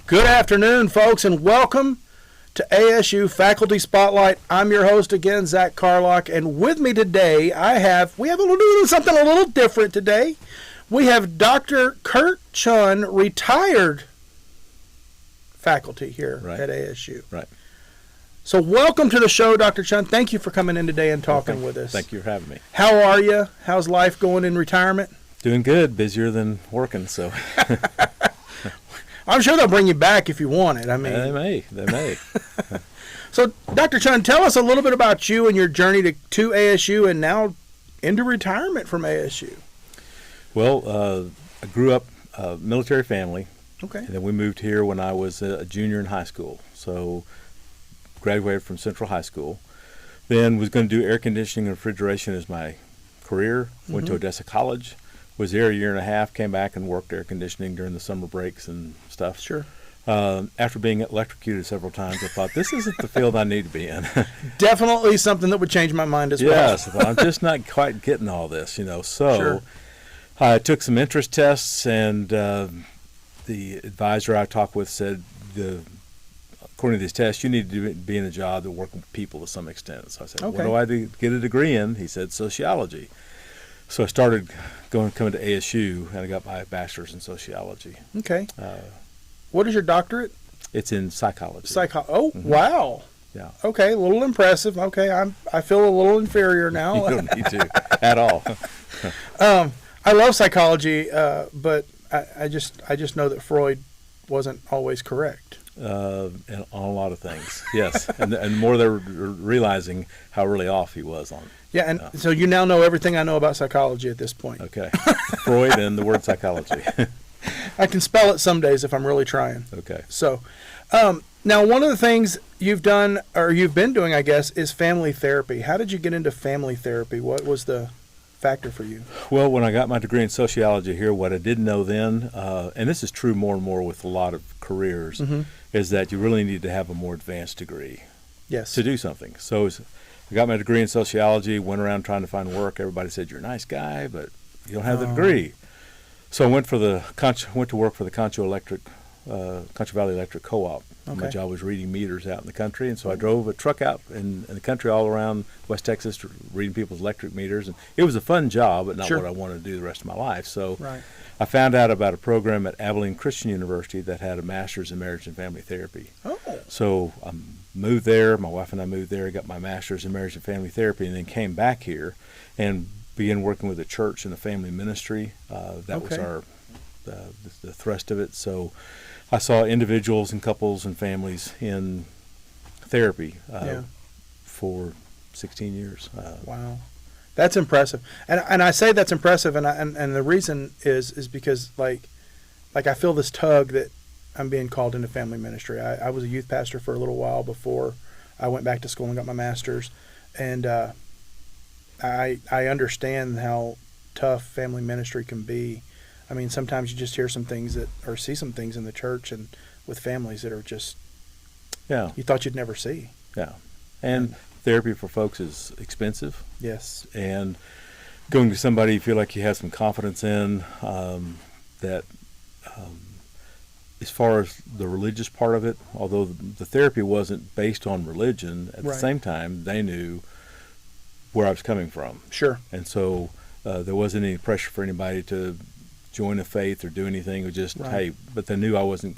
Good afternoon, folks, and welcome to ASU Faculty Spotlight. I'm your host again, Zackery Carlock, and with me today we have something a little different today. We have Dr. Kurt Chunn, retired faculty here at ASU. Right. So welcome to the show, Dr. Chunn. Thank you for coming in today and talking with us. Thank you for having me. How are you? How's life going in retirement? Doing good. Busier than working, so. I'm sure they'll bring you back if you want it. I mean, They may. So, Dr. Chunn, tell us a little bit about you and your journey to ASU and now into retirement from ASU. Well, I grew up a military family. Okay. And then we moved here when I was a junior in high school. So, graduated from Central High School. Then was going to do air conditioning and refrigeration as my career. Went to Odessa College. Was there a year and a half, came back and worked air conditioning during the summer breaks and stuff. Sure. After being electrocuted several times, I thought, this isn't the field I need to be in. Definitely something that would change my mind as well. Yes, I'm just not quite getting all this, So Sure. I took some interest tests, and the advisor I talked with said, according to these tests, you need to be in a job that work with people to some extent. So I said, Okay. What do I do to get a degree in? He said, sociology. So I started coming to ASU, and I got my bachelor's in sociology. Okay. What is your doctorate? It's in psychology. Wow. Yeah. Okay, a little impressive. Okay, I feel a little inferior now. You don't need to at all. I love psychology, but I just know that Freud wasn't always correct. And on a lot of things, yes. and the more they're realizing how really off he was on. Yeah, and so you now know everything I know about psychology at this point. Okay. Freud and the word psychology. I can spell it some days if I'm really trying. Okay. So, now one of the things you've done, or you've been doing, I guess, is family therapy. How did you get into family therapy? What was the factor for you? Well, when I got my degree in sociology here, what I didn't know then, and this is true more and more with a lot of careers, is that you really need to have a more advanced degree to do something. So I got my degree in sociology, went around trying to find work. Everybody said, you're a nice guy, but you don't have the degree. So I went to work for the Concho Valley Electric Co-op. Okay. My job was reading meters out in the country, and so I drove a truck out in the country all around West Texas reading people's electric meters. And it was a fun job, but not what I wanted to do the rest of my life. So I found out about a program at Abilene Christian University that had a master's in marriage and family therapy. Oh. So I moved there. My wife and I moved there, got my master's in marriage and family therapy, and then came back here and began working with a church and a family ministry. That was the thrust of it. So I saw individuals and couples and families in therapy for 16 years. Wow. That's impressive. And I say that's impressive, and the reason is because like I feel this tug that I'm being called into family ministry. I was a youth pastor for a little while before I went back to school and got my master's, and I understand how tough family ministry can be. I mean, sometimes you just hear some things or see some things in the church and with families that are just you thought you'd never see. Yeah, and therapy for folks is expensive. Yes. And going to somebody you feel like you have some confidence in, that as far as the religious part of it, although the therapy wasn't based on religion, at the same time, they knew where I was coming from. Sure. And so there wasn't any pressure for anybody to join a faith or do anything. It was just, hey, but they knew I wasn't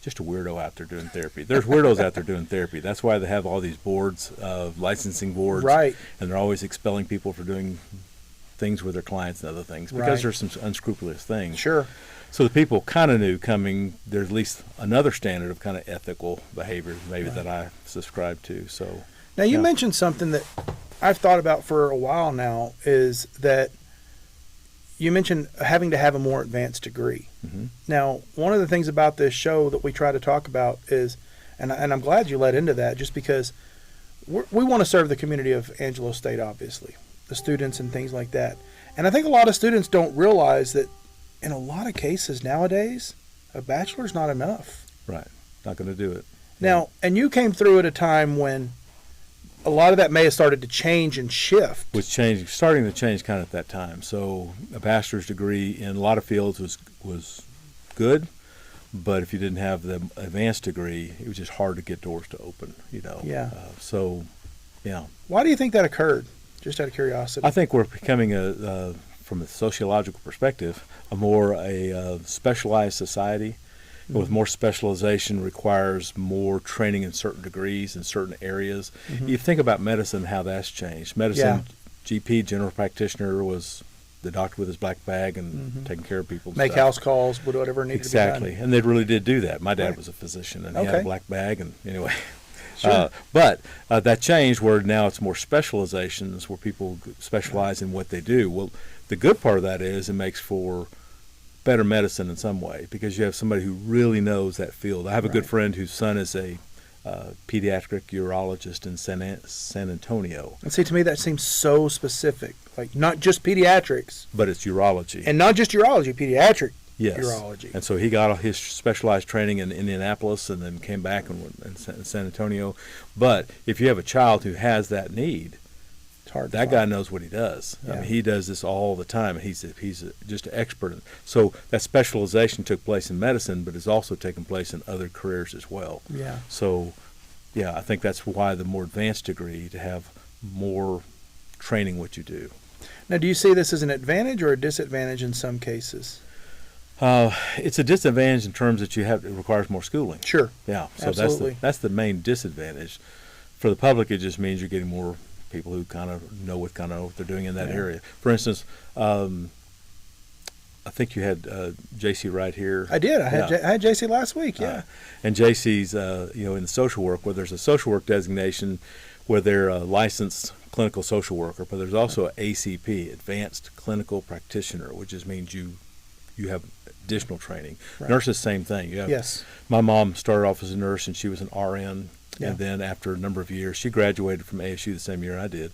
just a weirdo out there doing therapy. There's weirdos out there doing therapy. That's why they have all these boards, licensing boards. Right. And they're always expelling people for doing things with their clients and other things because there's some unscrupulous things. Sure. So the people kind of knew coming, there's at least another standard of kind of ethical behavior maybe that I subscribe to. So now you mentioned something that I've thought about for a while now, is that you mentioned having to have a more advanced degree. Now, one of the things about this show that we try to talk about is, and I'm glad you led into that, just because we want to serve the community of Angelo State, obviously, the students and things like that. And I think a lot of students don't realize that in a lot of cases nowadays, a bachelor's not enough. Right. Not going to do it. Now, and you came through at a time when a lot of that may have started to change and shift. Was starting to change kind of at that time. So a bachelor's degree in a lot of fields was good, but if you didn't have the advanced degree, it was just hard to get doors to open, Yeah. So, yeah. Why do you think that occurred? Just out of curiosity. I think we're becoming from a sociological perspective, a specialized society. Mm-hmm. With more specialization requires more training in certain degrees in certain areas. Mm-hmm. You think about medicine, how that's changed. Medicine, GP, general practitioner, was the doctor with his black bag and taking care of people. Make house calls, whatever needed to be done. Exactly, and they really did do that. My dad was a physician, and he had a black bag, and anyway. Sure. But that changed where now it's more specializations where people specialize in what they do. Well, the good part of that is it makes for better medicine in some way because you have somebody who really knows that field. I have a good friend whose son is a pediatric urologist in San Antonio. And see, to me, that seems so specific. Like, not just pediatrics. But it's urology. And not just urology, pediatric. Yes. Urology. And so he got his specialized training in Indianapolis and then came back in San Antonio. But if you have a child who has that need, it's hard. That guy knows what he does. Yeah. I mean, he does this all the time. And he's just an expert. So that specialization took place in medicine, but it's also taken place in other careers as well. Yeah. So, yeah, I think that's why the more advanced degree to have more training what you do. Now, do you see this as an advantage or a disadvantage in some cases? It's a disadvantage in terms that it requires more schooling. Sure. Yeah. So absolutely. that's the main disadvantage. For the public, it just means you're getting more people who kind of know what they're doing in that area. For instance, I think you had JC right here. I did. I had JC last week. Yeah. And JC's in the social work where there's a social work designation where they're a licensed clinical social worker, but there's also ACP, Advanced Clinical Practitioner, which just means you have additional training. Right. Nurses, same thing. Yes. My mom started off as a nurse, and she was an RN, yeah. and then after a number of years, she graduated from ASU the same year I did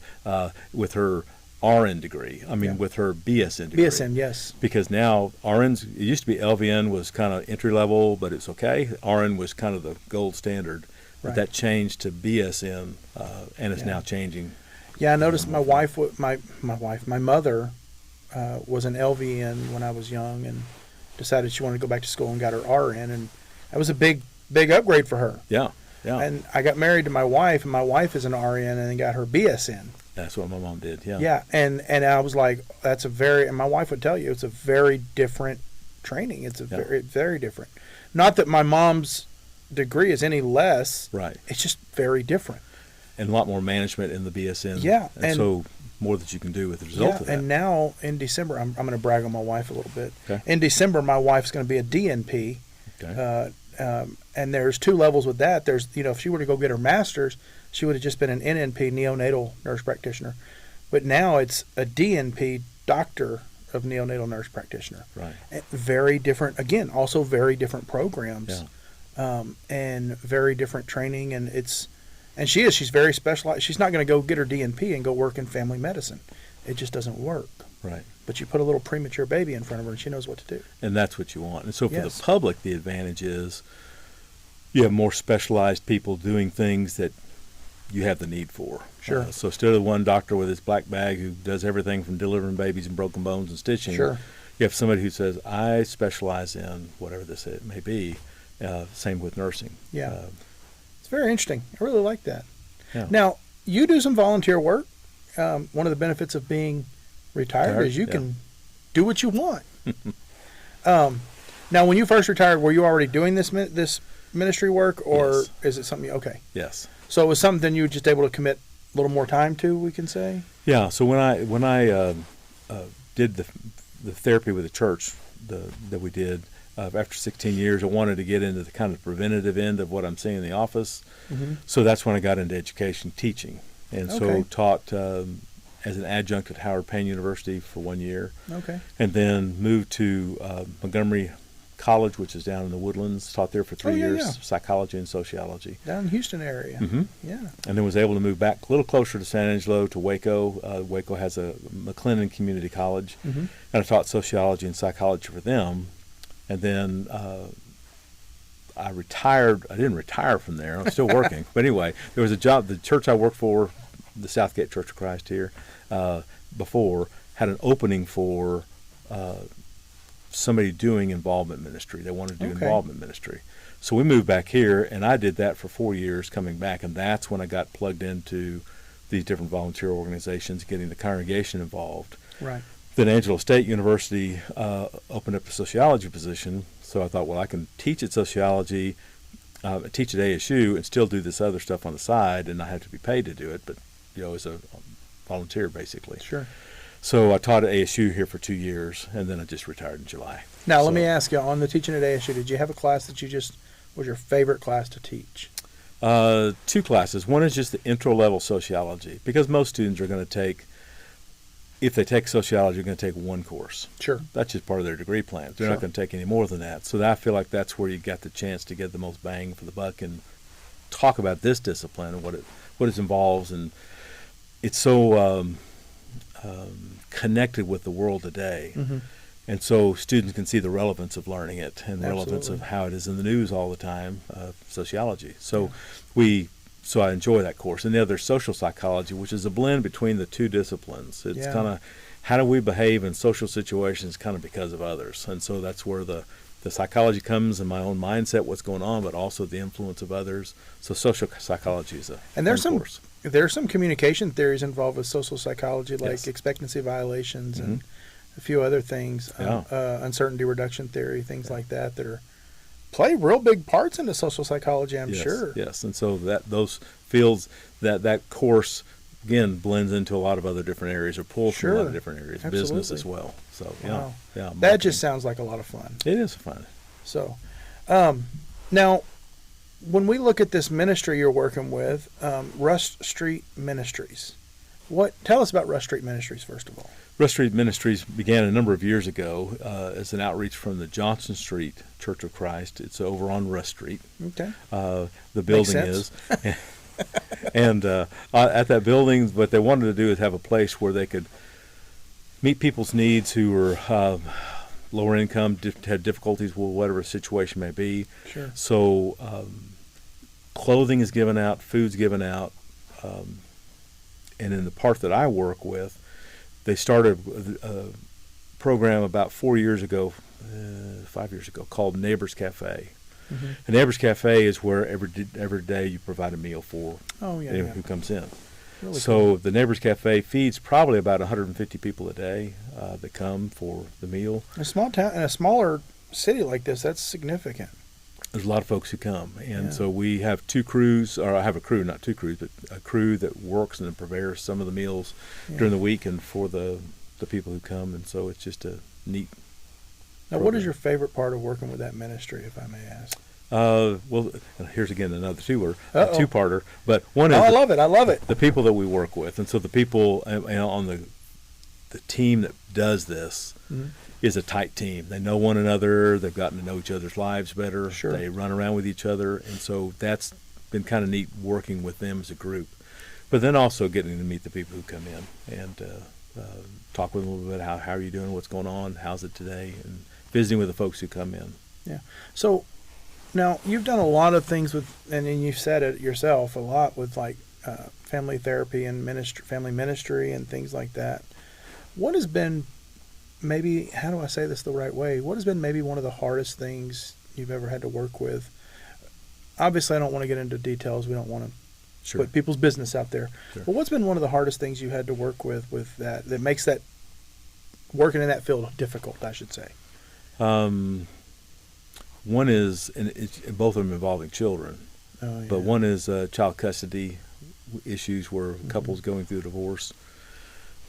with her RN degree. With her BSN degree. BSN, yes. Because now RNs, it used to be LVN was kind of entry level, but it's okay. RN was kind of the gold standard. But that changed to BSN, and it's now changing. Yeah, I noticed my mother was an LVN when I was young and decided she wanted to go back to school and got her RN, and that was a big upgrade for her. Yeah, yeah. And I got married to my wife, and my wife is an RN and then got her BSN. That's what my mom did, yeah. Yeah, and I was like, and my wife would tell you, it's a very different training. It's very, very different. Not that my mom's degree is any less. Right. It's just very different. And a lot more management in the BSN. Yeah. And so more that you can do with the result of that. And now in December, I'm going to brag on my wife a little bit. Okay. In December, my wife's going to be a DNP. Okay. And there's two levels with that. There's, if she were to go get her master's, she would have just been an NNP, neonatal nurse practitioner. But now it's a DNP, doctor of neonatal nurse practitioner. Right. Very different, again, also very different programs. Yeah. And very different training, and she's very specialized. She's not going to go get her DNP and go work in family medicine. It just doesn't work. Right. But you put a little premature baby in front of her, and she knows what to do. And that's what you want. And so for the public, the advantage is you have more specialized people doing things that you have the need for. Sure. So instead of one doctor with his black bag who does everything from delivering babies and broken bones and stitching, sure. You have somebody who says, I specialize in whatever this may be. Same with nursing. Yeah. It's very interesting. I really like that. Yeah. Now, you do some volunteer work. One of the benefits of being retired is you can do what you want. Now, when you first retired, were you already doing this ministry work, or is it something? Okay. Yes. So it was something you were just able to commit a little more time to, we can say? Yeah. So when I did the therapy with the church that we did, after 16 years, I wanted to get into the kind of preventative end of what I'm seeing in the office. Mm-hmm. So that's when I got into education teaching. And so taught as an adjunct at Howard Payne University for 1 year. Okay. And then moved to Montgomery College, which is down in the Woodlands. Taught there for 3 years, psychology and sociology. Down in Houston area. Mm-hmm. Yeah. And then was able to move back a little closer to San Angelo, to Waco. Waco has a McLennan Community College. Mm-hmm. And I taught sociology and psychology for them. And then I retired. I didn't retire from there. I'm still working. But anyway, there was a job. The church I worked for, the Southgate Church of Christ here, before, had an opening for somebody doing involvement ministry. They wanted to do involvement ministry. So we moved back here, and I did that for 4 years coming back, and that's when I got plugged into these different volunteer organizations, getting the congregation involved. Right. Then Angelo State University opened up a sociology position, so I thought, well, I can teach at sociology, teach at ASU, and still do this other stuff on the side, and I have to be paid to do it, but as a volunteer basically. Sure. So I taught at ASU here for 2 years, and then I just retired in July. Now, let me ask you, on the teaching at ASU, did you have a class that was your favorite class to teach? 2 classes. One is just the intro-level sociology, because most students are going to take, if they take sociology, they're going to take 1 course. Sure. That's just part of their degree plan. They're not going to take any more than that. So I feel like that's where you got the chance to get the most bang for the buck and talk about this discipline and what it involves, and it's so connected with the world today. Mm-hmm. And so students can see the relevance of learning it and the relevance of how it is in the news all the time, sociology. So so I enjoy that course. And the other, social psychology, which is a blend between the 2 disciplines. It's kind of how do we behave in social situations kind of because of others. And so that's where the psychology comes in my own mindset, what's going on, but also the influence of others. So social psychology is course. There's some communication theories involved with social psychology, like expectancy violations and a few other things, uncertainty reduction theory, things like that play real big parts into social psychology, I'm sure. Yes, and so those fields, that course, again, blends into a lot of other different areas or pulls from a lot of different areas, business as well. So, that just sounds like a lot of fun. It is fun. So, now, when we look at this ministry you're working with, Rust Street Ministries, tell us about Rust Street Ministries, first of all. Rust Street Ministries began a number of years ago as an outreach from the Johnson Street Church of Christ. It's over on Rust Street. Okay. The building is. And at that building, what they wanted to do is have a place where they could meet people's needs who were lower income, had difficulties with whatever the situation may be. Sure. So clothing is given out, food's given out, and in the part that I work with, they started a program about 4 years ago, 5 years ago, called Neighbors Cafe. Mm-hmm. A Neighbors Cafe is where every day you provide a meal for anyone who comes in. Really cool. The Neighbors Cafe feeds probably about 150 people a day that come for the meal. In a small town, in a smaller city like this, that's significant. There's a lot of folks who come, and so we have 2 crews, or I have a crew, not 2 crews, but a crew that works and prepares some of the meals during the week and for the people who come, and so it's just a neat program. What is your favorite part of working with that ministry, if I may ask? Well, here's again another two-parter, but one is I love it. The people that we work with, and so the people on the team that does this is a tight team. They know one another. They've gotten to know each other's lives better. Sure. They run around with each other, and so that's been kind of neat working with them as a group. But then also getting to meet the people who come in and talk with them a little bit. How are you doing? What's going on? How's it today? And visiting with the folks who come in. Yeah. So now you've done a lot of things with, and you've said it yourself, a lot with like family therapy and family ministry and things like that. What has been maybe, how do I say this the right way? What has been maybe one of the hardest things you've ever had to work with? Obviously, I don't want to get into details. We don't want to put people's business out there. Sure. But what's been one of the hardest things you had to work with that makes that working in that field difficult, I should say? One is, and both of them involving children, but one is child custody issues where couples going through a divorce.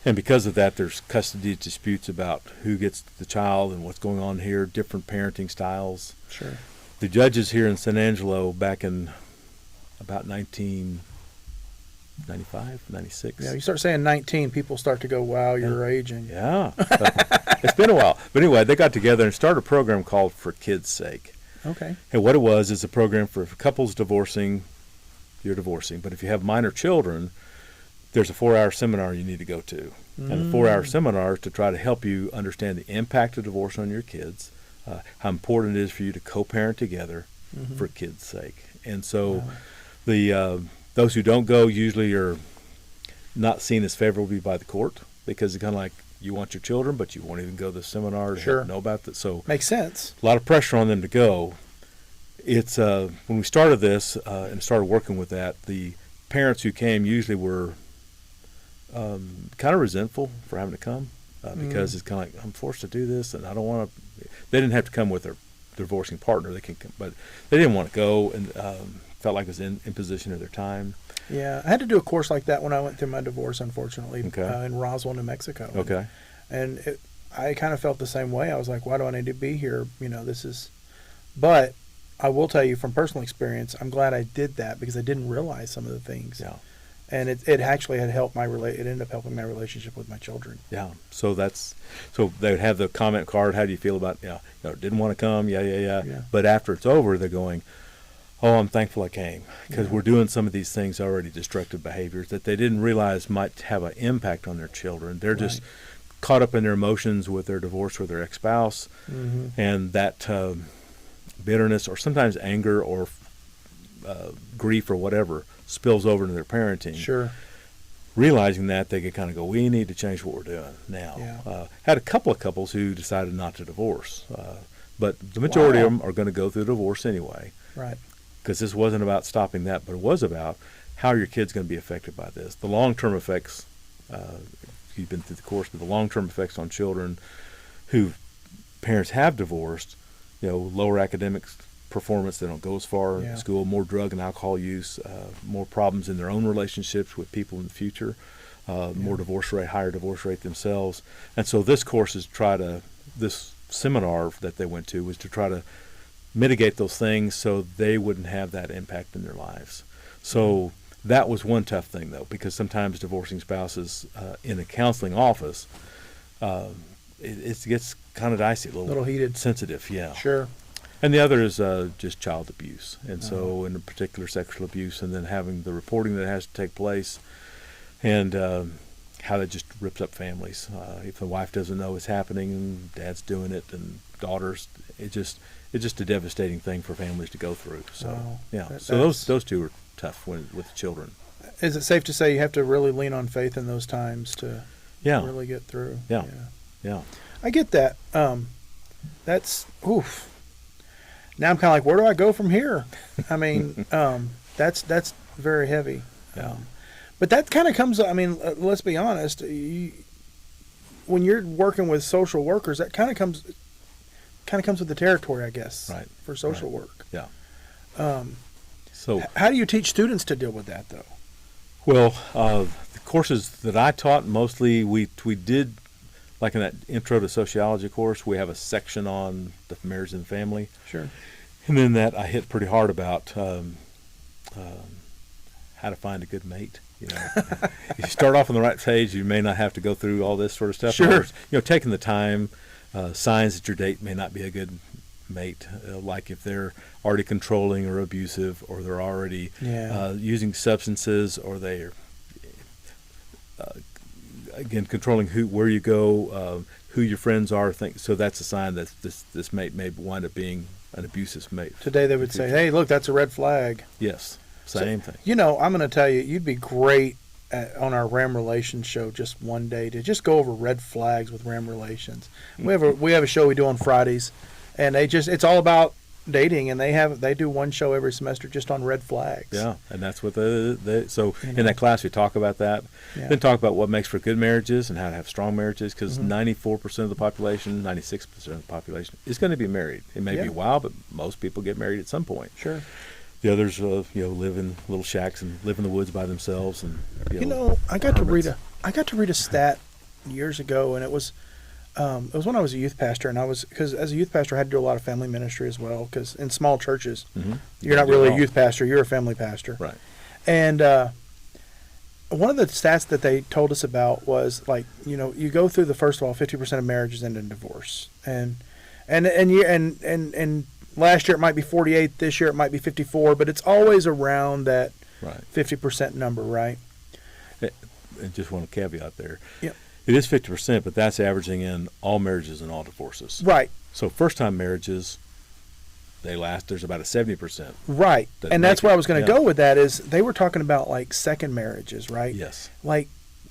And because of that, there's custody disputes about who gets the child and what's going on here, different parenting styles. Sure. The judges here in San Angelo back in about 1995, 96. Yeah, you start saying 19, people start to go, wow, you're aging. Yeah. It's been a while. But anyway, they got together and started a program called For Kids' Sake. Okay. And what it was is a program for couples divorcing, you're divorcing. But if you have minor children, there's a 4-hour seminar you need to go to. And the 4-hour seminar is to try to help you understand the impact of divorce on your kids, how important it is for you to co-parent together for kids' sake. And so those who don't go usually are not seen as favorably by the court because it's kind of like you want your children, but you won't even go to the seminar to know about that. So makes sense. A lot of pressure on them to go. It's when we started this and started working with that, the parents who came usually were kind of resentful for having to come because it's kind of like, I'm forced to do this, and I don't want to. They didn't have to come with their divorcing partner. They can come, but they didn't want to go, and felt like it was in imposition of their time. Yeah, I had to do a course like that when I went through my divorce, unfortunately, in Roswell, New Mexico. Okay. And I kind of felt the same way. I was like, why do I need to be here? This is, but I will tell you from personal experience, I'm glad I did that because I didn't realize some of the things. Yeah. And it actually had helped it ended up helping my relationship with my children. Yeah. So they would have the comment card. How do you feel about, didn't want to come? Yeah. But after it's over, they're going, oh, I'm thankful I came because we're doing some of these things already, destructive behaviors that they didn't realize might have an impact on their children. They're just caught up in their emotions with their divorce or their ex-spouse, and that bitterness or sometimes anger or grief or whatever spills over into their parenting. Sure. Realizing that, they could kind of go, we need to change what we're doing now. Yeah. Had a couple of couples who decided not to divorce, but the majority of them are going to go through divorce anyway. Right. Because this wasn't about stopping that, but it was about how are your kids going to be affected by this. The long-term effects, you've been through the course, but the long-term effects on children who parents have divorced, lower academic performance, they don't go as far in school, more drug and alcohol use, more problems in their own relationships with people in the future, more divorce rate, higher divorce rate themselves. And so this course is this seminar that they went to was to try to mitigate those things so they wouldn't have that impact in their lives. So that was one tough thing, though, because sometimes divorcing spouses in a counseling office, it gets kind of dicey, a little heated, sensitive. Yeah, sure. And the other is just child abuse, and so in particular sexual abuse, and then having the reporting that has to take place, and how that just rips up families. If the wife doesn't know it's happening, dad's doing it, and daughters, it's just a devastating thing for families to go through. So so those two are tough with the children. Is it safe to say you have to really lean on faith in those times to really get through? Yeah. I get that. That's oof. Now I'm kind of like, where do I go from here? I mean, that's very heavy. Yeah. But that kind of comes. I mean, let's be honest. When you're working with social workers, that kind of comes with the territory, I guess. Right. For social work. Yeah. So how do you teach students to deal with that, though? Well, the courses that I taught, mostly we did, like in that intro to sociology course, we have a section on the marriage and family. Sure. And then that I hit pretty hard about how to find a good mate. If you start off on the right page, you may not have to go through all this sort of stuff. Sure. Taking the time, signs that your date may not be a good mate, like if they're already controlling or abusive, or they're already using substances, or they're again controlling where you go, who your friends are. So that's a sign that this mate may wind up being an abusive mate. Today they would say, "Hey, look, that's a red flag." Yes, same thing. I'm going to tell you, you'd be great on our Ram Relations show just one day to just go over red flags with Ram Relations. We have a show we do on Fridays, and it's all about dating, and they do one show every semester just on red flags. Yeah, and that's what in that class we talk about that. Yeah. Then talk about what makes for good marriages and how to have strong marriages, because 94% of the population, 96% of the population is going to be married. It may be a while, but most people get married at some point. Sure. The others, live in little shacks and live in the woods by themselves. And I got to read a stat years ago, and it was when I was a youth pastor, and because as a youth pastor I had to do a lot of family ministry as well, because in small churches you're not really a youth pastor, you're a family pastor. Right. And one of the stats that they told us about was you go through first of all 50% of marriages end in divorce, and last year it might be 48, this year it might be 54, but it's always around that 50% number, right? And just want to caveat there. Yep. It is 50%, but that's averaging in all marriages and all divorces. Right. So first-time marriages, there's about a 70%. Right. And that's where I was going to go with that is they were talking about second marriages, right? Yes.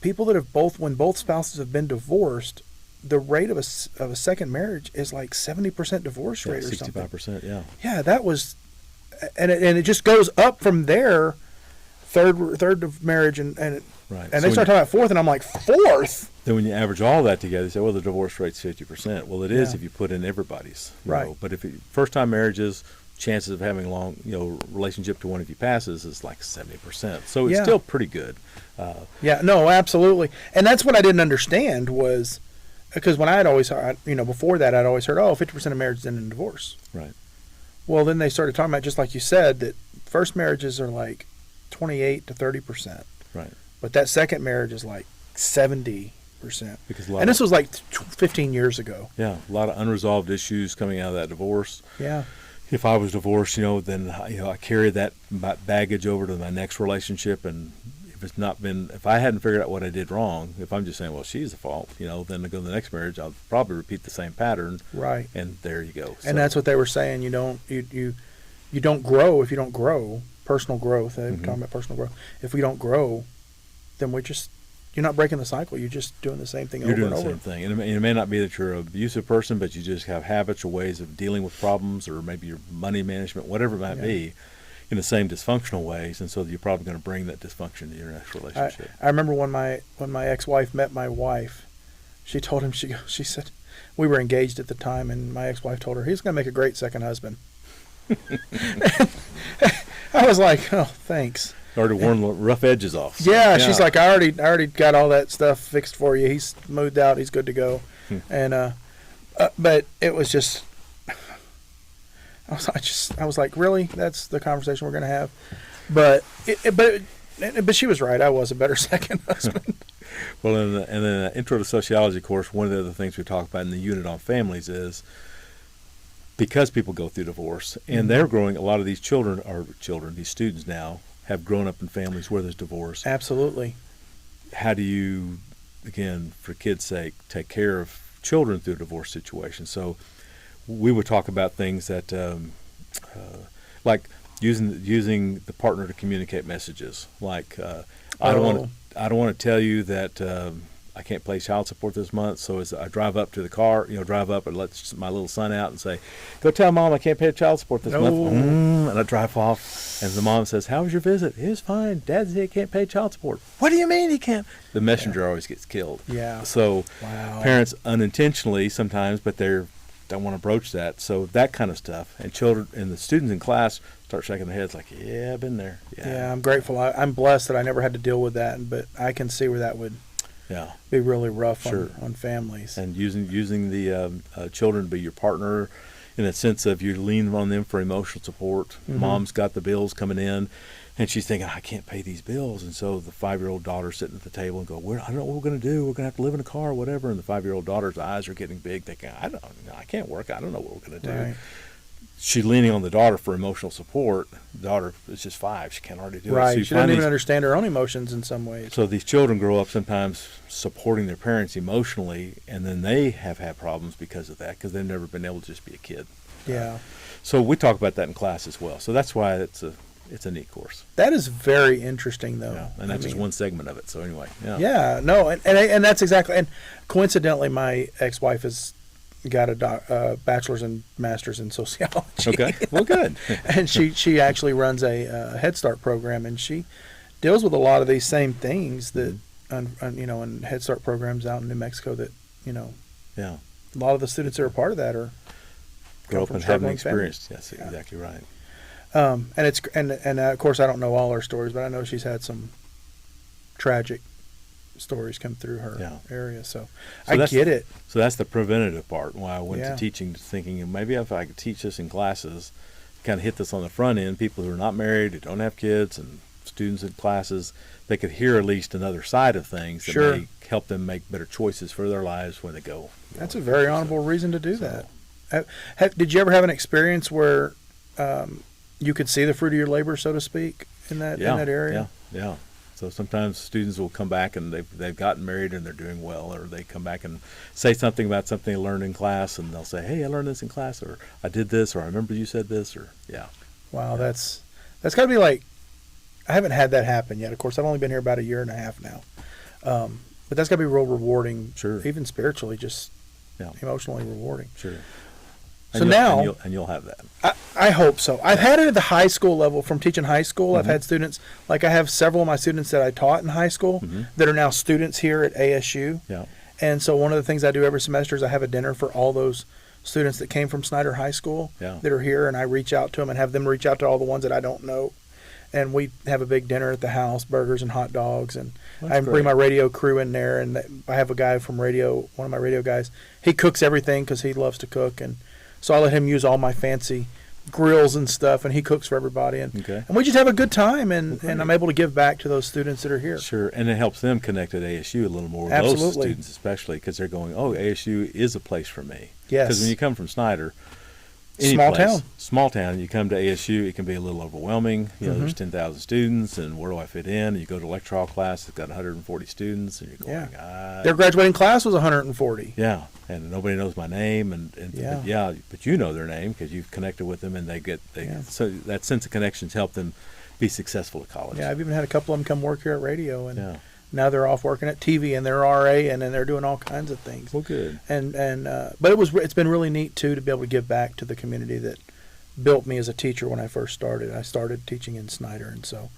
people that have when both spouses have been divorced, the rate of a second marriage is like 70% divorce rate or 65%, something. 65%, yeah. Yeah, that was, and it just goes up from there. Third of marriage and Right. And So they start talking about fourth, and I'm like, fourth? Then when you average all that together, you say, well, the divorce rate's 50%. Well, it is Yeah. if you put in everybody's. Right. But if first-time marriages, chances of having a long, relationship to one of you passes is like 70%. So it's still pretty good. Yeah, no, absolutely. And that's what I didn't understand was, because when I had always heard, before that, I'd always heard, 50% of marriages end in divorce. Right. Well, then they started talking about, just like you said, that first marriages are like 28 to 30%. Right. But that second marriage is like 70%. And this was like 15 years ago. Yeah, a lot of unresolved issues coming out of that divorce. Yeah. If I was divorced, then I carry that baggage over to my next relationship, and if I hadn't figured out what I did wrong, if I'm just saying, well, she's the fault, then to go to the next marriage, I'll probably repeat the same pattern. Right. And there you go. And that's what they were saying. You don't grow if you don't grow. Personal growth. They were talking about personal growth. If we don't grow, then you're not breaking the cycle. You're just doing the same thing over and over. You're doing the same thing. And it may not be that you're an abusive person, but you just have habits or ways of dealing with problems, or maybe your money management, whatever it might be, in the same dysfunctional ways. And so you're probably going to bring that dysfunction to your next relationship. I remember when my ex-wife met my wife, she told him, she said, we were engaged at the time, and my ex-wife told her, he's going to make a great second husband. I was like, oh, thanks. Already worn the rough edges off. So, yeah, she's like, I already got all that stuff fixed for you. He's smoothed out. He's good to go. And but it was just, I was like, really? That's the conversation we're going to have? But she was right. I was a better second husband. Well, in the Intro to Sociology course, one of the other things we talk about in the unit on families is, because people go through divorce and they're growing, a lot of these these students now have grown up in families where there's divorce. Absolutely. How do you, again, for kids' sake, take care of children through a divorce situation? So we would talk about things that, like using the partner to communicate messages. Like, I don't want to tell you that I can't pay child support this month, so as I drive up to the car, drive up and let my little son out and say, go tell Mom I can't pay child support this month. And I drive off, and the mom says, how was your visit? It was fine. Dad said he can't pay child support. What do you mean he can't? The messenger always gets killed. Yeah. So parents unintentionally sometimes, but they don't want to broach that. So that kind of stuff. And children and the students in class start shaking their heads like, yeah, I've been there. Yeah, I'm grateful. I'm blessed that I never had to deal with that, but I can see where that would be really rough on families. And using the children to be your partner in a sense of you lean on them for emotional support. Mom's got the bills coming in, and she's thinking, I can't pay these bills. And so the 5-year-old daughter's sitting at the table and go, I don't know what we're going to do. We're going to have to live in a car or whatever. And the 5-year-old daughter's eyes are getting big, thinking, I can't work. I don't know what we're going to do. Right. She's leaning on the daughter for emotional support. The daughter is just 5. She can't hardly do it. Right. So she doesn't even understand her own emotions in some ways. So these children grow up sometimes supporting their parents emotionally, and then they have had problems because of that, because they've never been able to just be a kid. Yeah. So we talk about that in class as well. So that's why it's a neat course. That is very interesting, though. Yeah. And that's just one segment of it. So anyway. Yeah. Yeah. No. And that's exactly. And coincidentally, my ex-wife has got a bachelor's and master's in sociology. Okay. Well, good. And she actually runs a Head Start program, and she deals with a lot of these same things that, in Head Start programs out in New Mexico that, yeah, a lot of the students that are part of that are grow up and have an experience. That's exactly right. And it's and of course I don't know all her stories, but I know she's had some tragic stories come through her area. So I get it. So that's the preventative part. Why I went to teaching, thinking maybe if I could teach this in classes, kind of hit this on the front end. People who are not married, who don't have kids, and students in classes, they could hear at least another side of things that may help them make better choices for their lives when they go. That's a very honorable reason to do that. Did you ever have an experience where you could see the fruit of your labor, so to speak, in that area? Yeah. So sometimes students will come back and they've gotten married and they're doing well, or they come back and say something about something they learned in class, and they'll say, "Hey, I learned this in class," or "I did this," or "I remember you said this," or Wow, that's got to be like, I haven't had that happen yet. Of course, I've only been here about a year and a half now, But that's got to be real rewarding, Sure. even spiritually, just emotionally rewarding. Sure. So now, you'll have that. I hope so. I've had it at the high school level from teaching high school. Mm-hmm. I've had students, like I have several of my students that I taught in high school that are now students here at ASU. Yeah. And so one of the things I do every semester is I have a dinner for all those students that came from Snyder High School that are here, and I reach out to them and have them reach out to all the ones that I don't know. And we have a big dinner at the house, burgers and hot dogs, and I bring my radio crew in there, and I have a guy from radio, one of my radio guys. He cooks everything because he loves to cook, and so I let him use all my fancy grills and stuff, and he cooks for everybody, and we just have a good time, and I'm able to give back to those students that are here. Sure, and it helps them connect at ASU a little more. Absolutely. Those students especially, because they're going, oh, ASU is a place for me. Yes. Because when you come from Snyder, small town, you come to ASU, it can be a little overwhelming. You know, there's 10,000 students, and where do I fit in? And you go to electoral class, it's got 140 students, and you're going, their graduating class was 140. Yeah, and nobody knows my name, but you know their name because you've connected with them, and so that sense of connections help them be successful at college. Yeah, I've even had a couple of them come work here at radio, and now they're off working at TV, and they're RA, and then they're doing all kinds of things. Well, good. But it's been really neat too to be able to give back to the community that built me as a teacher when I first started. I started teaching in Snyder, and so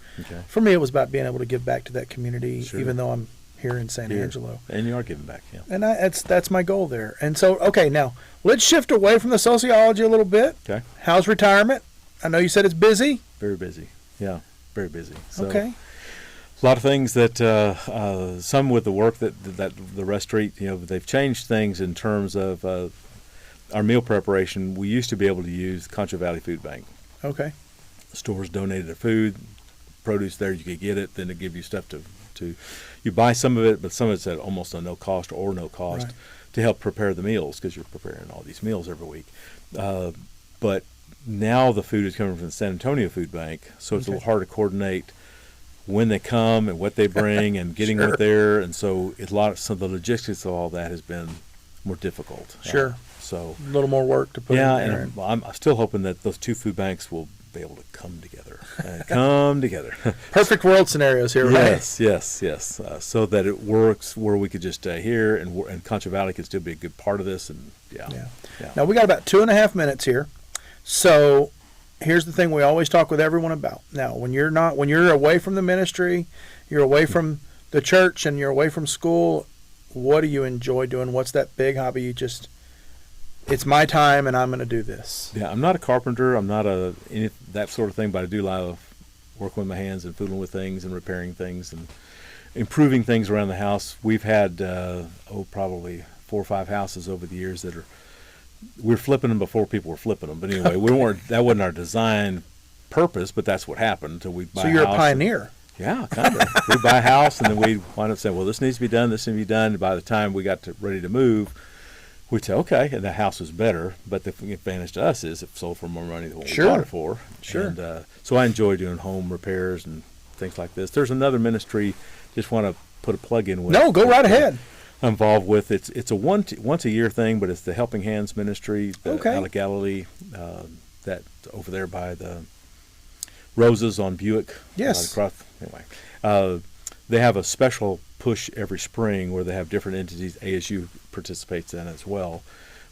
for me it was about being able to give back to that community, even though I'm here in San Angelo. And you are giving back, And that's my goal there. And so, now let's shift away from the sociology a little bit. Okay. How's retirement? I know you said it's busy. Very busy. Yeah, very busy. So, okay. A lot of things that some with the work that the restaurant, they've changed things in terms of our meal preparation. We used to be able to use Concho Valley Food Bank. Okay. Stores donated their food, produce there, you could get it, then they give you stuff to you buy some of it, but some of it's at almost a no cost to help prepare the meals, because you're preparing all these meals every week. But now the food is coming from the San Antonio Food Bank, so it's a little hard to coordinate when they come and what they bring and getting what there, and so some of the logistics of all that has been more difficult. Sure. So a little more work to put in there. And I'm still hoping that those two food banks will be able to come together. Come together. Perfect world scenarios here, right? Yes. So that it works where we could just stay here, and Concho Valley could still be a good part of this. And Now we got about 2.5 minutes here, so here's the thing we always talk with everyone about. Now, when you're away from the ministry, you're away from the church, and you're away from school, what do you enjoy doing? What's that big hobby it's my time and I'm going to do this? Yeah, I'm not a carpenter. I'm not that sort of thing, but I do love working with my hands and fooling with things and repairing things and improving things around the house. We've had, probably 4 or 5 houses over the years we're flipping them before people were flipping them. But anyway, that wasn't our design purpose, but that's what happened until we buy a house. So you're a pioneer. Yeah, kind of. We buy a house, and then we wind up saying, well, this needs to be done, this needs to be done. And by the time we got ready to move, we'd say, okay, and the house was better. But the advantage to us is it sold for more money than what we bought it for. Sure. And so I enjoy doing home repairs and things like this. There's another ministry, just want to put a plug in with. No, go right ahead. I'm involved with. It's a once a year thing, but it's the Helping Hands Ministry out of Galilee, that over there by the Roses on Buick. Yes. Anyway, they have a special push every spring where they have different entities. ASU participates in as well,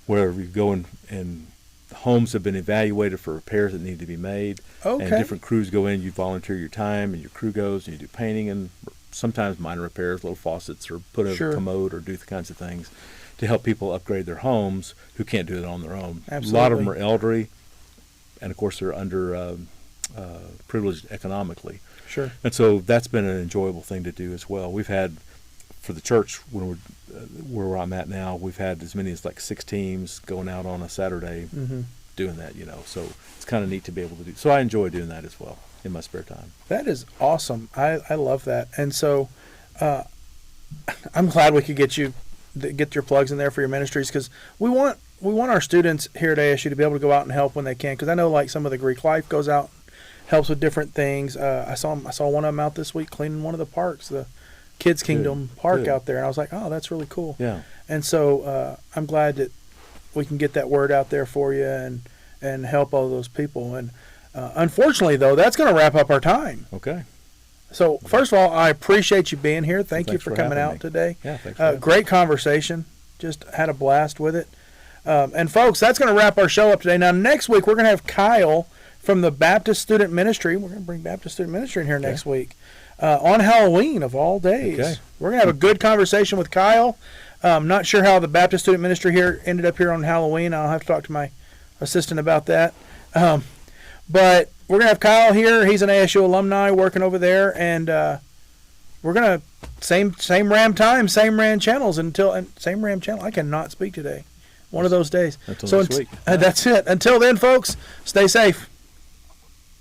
where we go and homes have been evaluated for repairs that need to be made. Okay. And different crews go in. You volunteer your time, and your crew goes and you do painting and sometimes minor repairs, little faucets, or put a commode, or do the kinds of things to help people upgrade their homes who can't do it on their own. Absolutely. A lot of them are elderly, and of course they're under privileged economically. Sure. And so that's been an enjoyable thing to do as well. We've had, for the church, where I'm at now, we've had as many as like 6 teams going out on a Saturday doing that, So it's kind of neat to be able to do. So I enjoy doing that as well in my spare time. That is awesome. I love that. And so I'm glad we could get your plugs in there for your ministries, because we want our students here at ASU to be able to go out and help when they can, because I know like some of the Greek Life goes out, helps with different things. I saw one of them out this week cleaning one of the parks, the Kids Kingdom Park out there, and I was like, oh, that's really cool. Yeah. And so I'm glad that we can get that word out there for you and help all those people. And unfortunately, though, that's going to wrap up our time. Okay. So first of all, I appreciate you being here. Thank you Thanks for for coming having out me. today. Yeah, thanks for having Great conversation. Just had a blast with it. And folks, that's going to wrap our show up today. Now, next week, we're going to have Kyle from the Baptist Student Ministry. We're going to bring Baptist Student Ministry in here next week on Halloween of all days. Okay. We're going to have a good conversation with Kyle. Not sure how the Baptist Student Ministry here ended up here on Halloween. I'll have to talk to my assistant about that. But we're going to have Kyle here. He's an ASU alumni working over there, and we're going to same RAM time, same RAM channels same RAM channel. I cannot speak today. One of those days. Until next week. That's it. Until then, folks, stay safe.